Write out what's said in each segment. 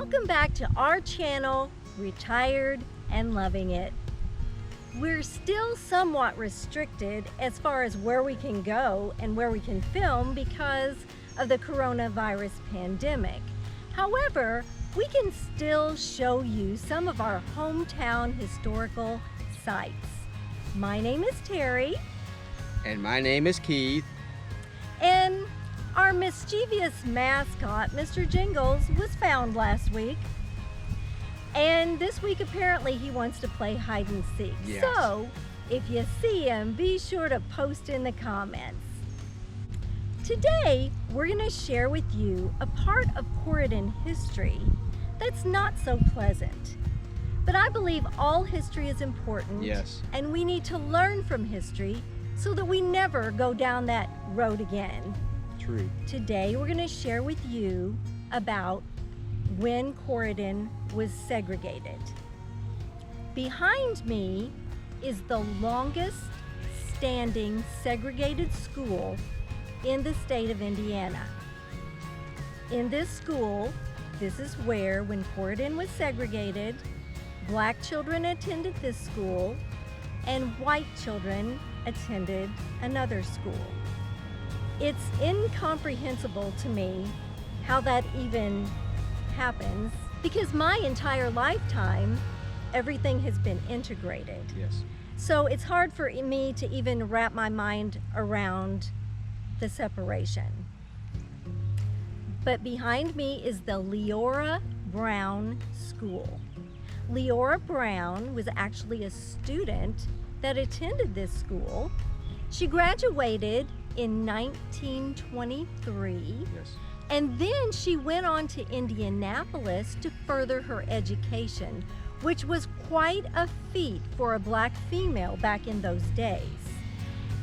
Welcome back to our channel, Retired and Loving It. We're still somewhat restricted as far as where we can go and where we can film because of the coronavirus pandemic. However, we can still show you some of our hometown historical sites. My name is Terry. And my name is Keith. And our mischievous mascot, Mr. Jingles, was found last week. And this week, apparently, he wants to play hide and seek. Yes. So, if you see him, be sure to post in the comments. Today, we're going to share with you a part of Corydon history that's not so pleasant. But I believe all history is important. Yes. And we need to learn from history so that we never go down that road again. True. Today, we're going to share with you about when Corydon was segregated. Behind me is the longest standing segregated school in the state of Indiana. In this school, this is where, when Corydon was segregated, black children attended this school and white children attended another school. It's incomprehensible to me how that even happens, because my entire lifetime, everything has been integrated. Yes. So it's hard for me to even wrap my mind around the separation. But behind me is the Leora Brown School. Leora Brown was actually a student that attended this school. She graduated in 1923. Yes. And then she went on to Indianapolis to further her education, which was quite a feat for a black female back in those days.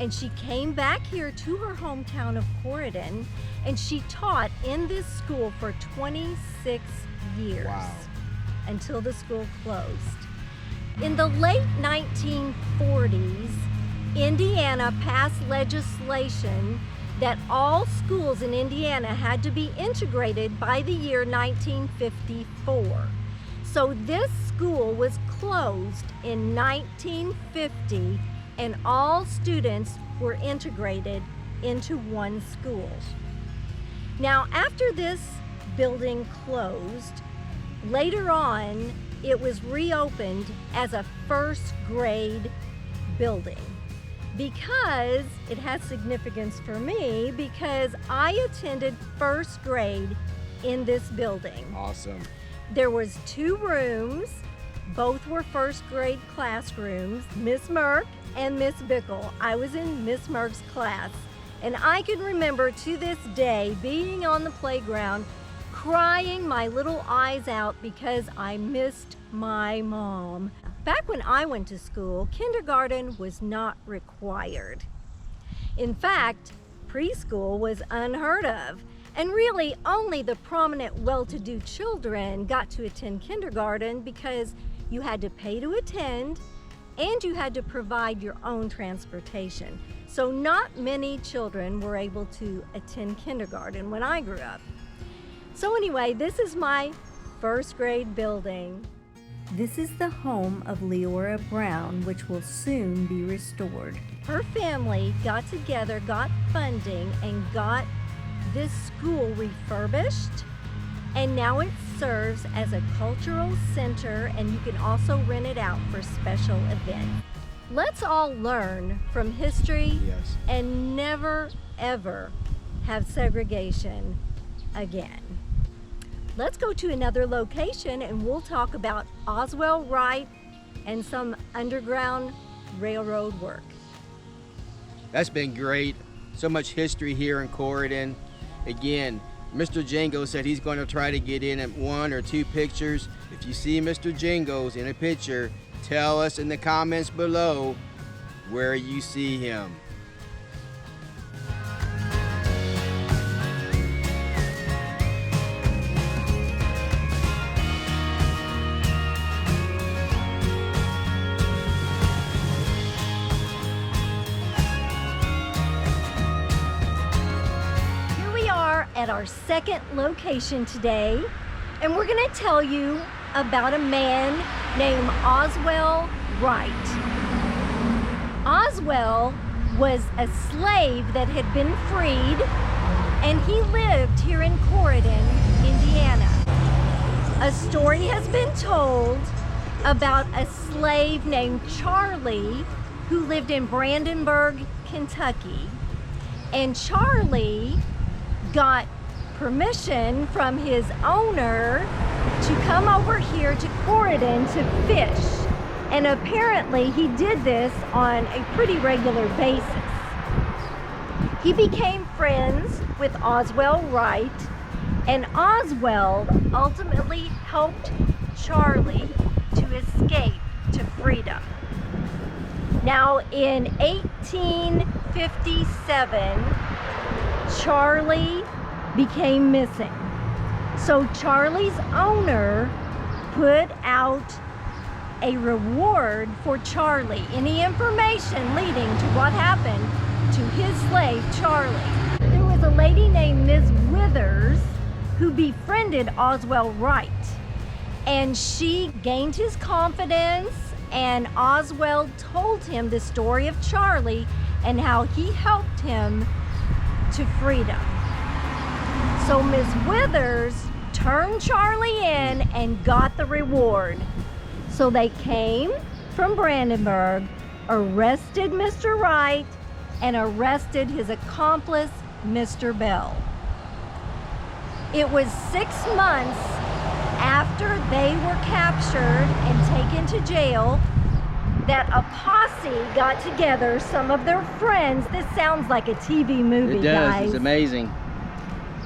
And she came back here to her hometown of Corydon, and she taught in this school for 26 years. Wow. Until the school closed. In the late 1940s, Indiana passed legislation that all schools in Indiana had to be integrated by the year 1954. So this school was closed in 1950 and all students were integrated into one school. Now, after this building closed, later on, it was reopened as a first grade building. Because it has significance for me, because I attended first grade in this building. Awesome. There was 2 rooms, both were first grade classrooms, Miss Merck and Miss Bickle. I was in Miss Merck's class, and I can remember to this day being on the playground, crying my little eyes out because I missed my mom. Back when I went to school, kindergarten was not required. In fact, preschool was unheard of, and really only the prominent, well-to-do children got to attend kindergarten because you had to pay to attend and you had to provide your own transportation. So not many children were able to attend kindergarten when I grew up. So anyway, this is my first grade building. This is the home of Leora Brown, which will soon be restored. Her family got together, got funding, and got this school refurbished. And now it serves as a cultural center, and you can also rent it out for special events. Let's all learn from history. Yes. And never, ever have segregation again. Let's go to another location and we'll talk about Oswell, Wright, and some underground railroad work. That's been great. So much history here in Corydon. Again, Mr. Jingles said he's going to try to get in at 1 or 2 pictures. If you see Mr. Jingles in a picture, tell us in the comments below where you see him. At our second location today, And we're going to tell you about a man named Oswell Wright. Oswell was a slave that had been freed, and he lived here in Corydon, Indiana. A story has been told about a slave named Charlie who lived in Brandenburg, Kentucky. And Charlie got permission from his owner to come over here to Corydon to fish. And apparently he did this on a pretty regular basis. He became friends with Oswell Wright, and Oswell ultimately helped Charlie to escape to freedom. Now in 1857, Charlie became missing. So Charlie's owner put out a reward for Charlie, any information leading to what happened to his slave Charlie. There was a lady named Miss Withers who befriended Oswell Wright, and she gained his confidence, and Oswell told him the story of Charlie and how he helped him to freedom. So Miss Withers turned Charlie in and got the reward. So they came from Brandenburg, arrested Mr. Wright, and arrested his accomplice, Mr. Bell. It was 6 months after they were captured and taken to jail that a posse got together, some of their friends. This sounds like a TV movie, it does. guys. It's amazing.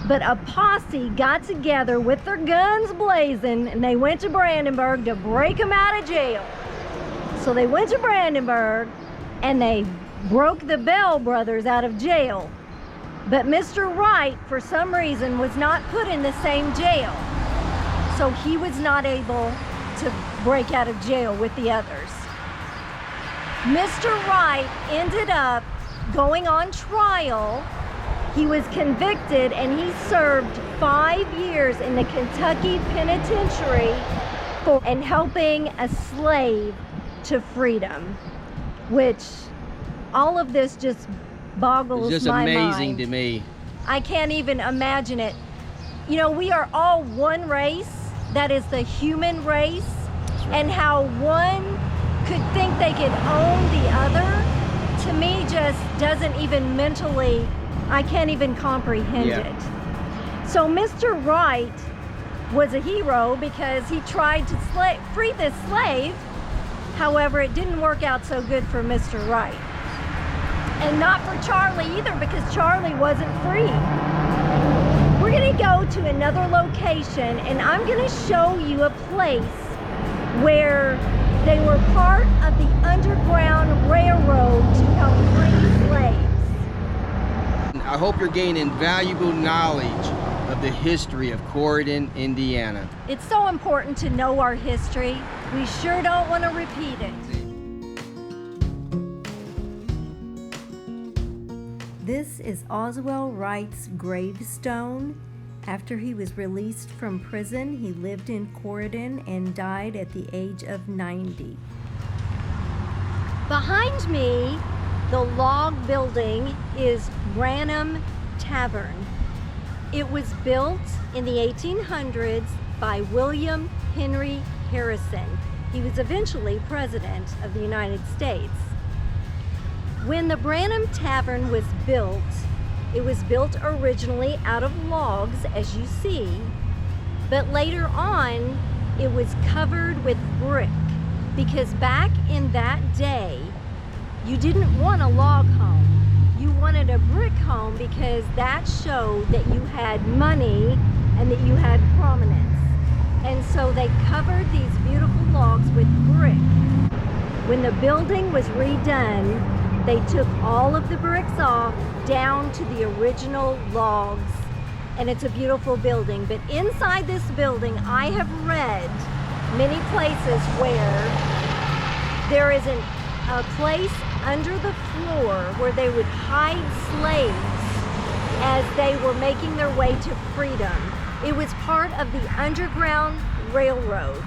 But a posse got together with their guns blazing, and they went to Brandenburg to break them out of jail. So they went to Brandenburg and they broke the Bell brothers out of jail. But Mr. Wright, for some reason, was not put in the same jail. So he was not able to break out of jail with the others. Mr. Wright ended up going on trial. He was convicted and he served 5 years in the Kentucky penitentiary for helping a slave to freedom, which all of this just boggles it's just my amazing mind. to me. I can't even imagine it. You know, we are all one race, that is the human race, and how one could think they could own the other, to me just doesn't even mentally, I can't even comprehend it. So Mr. Wright was a hero because he tried to free this slave. However, it didn't work out so good for Mr. Wright. And not for Charlie either, because Charlie wasn't free. We're gonna go to another location, and I'm gonna show you a place where they were part of the Underground Railroad to help free slaves. I hope you're gaining valuable knowledge of the history of Corydon, Indiana. It's so important to know our history. We sure don't want to repeat it. This is Oswell Wright's gravestone. After he was released from prison, he lived in Corydon and died at the age of 90. Behind me, the log building is Branham Tavern. It was built in the 1800s by William Henry Harrison. He was eventually President of the United States. When the Branham Tavern was built, it was built originally out of logs, as you see, but later on, it was covered with brick, because back in that day, you didn't want a log home. You wanted a brick home because that showed that you had money and that you had prominence. And so they covered these beautiful logs with brick. When the building was redone, they took all of the bricks off down to the original logs, and it's a beautiful building. But inside this building, I have read many places where there is a place under the floor where they would hide slaves as they were making their way to freedom. It was part of the Underground Railroad.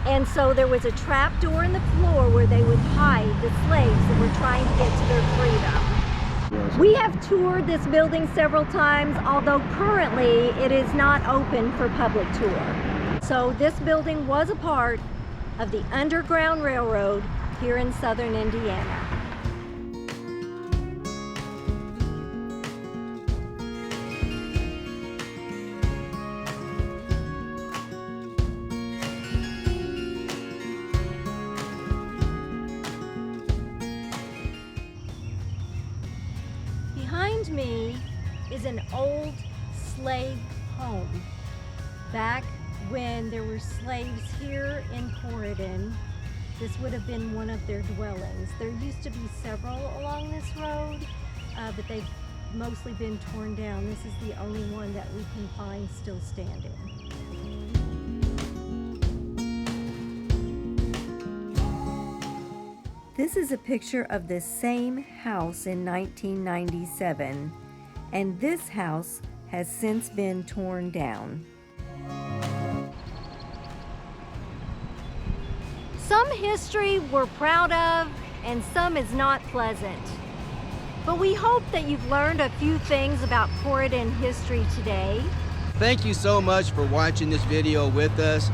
And so there was a trap door in the floor where they would hide the slaves that were trying to get to their freedom. We have toured this building several times, although currently it is not open for public tour. So this building was a part of the Underground Railroad here in southern Indiana. Behind me is an old slave home. Back when there were slaves here in Corydon, this would have been one of their dwellings. There used to be several along this road, but they've mostly been torn down. This is the only one that we can find still standing. This is a picture of this same house in 1997, and this house has since been torn down. Some history we're proud of, and some is not pleasant. But we hope that you've learned a few things about Corydon history today. Thank you so much for watching this video with us.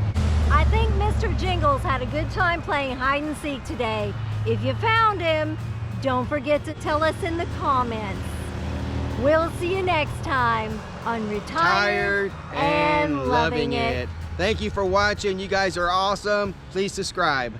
I think Mr. Jingles had a good time playing hide and seek today. If you found him, don't forget to tell us in the comments. We'll see you next time on Retired and Loving It. Thank you for watching. You guys are awesome. Please subscribe.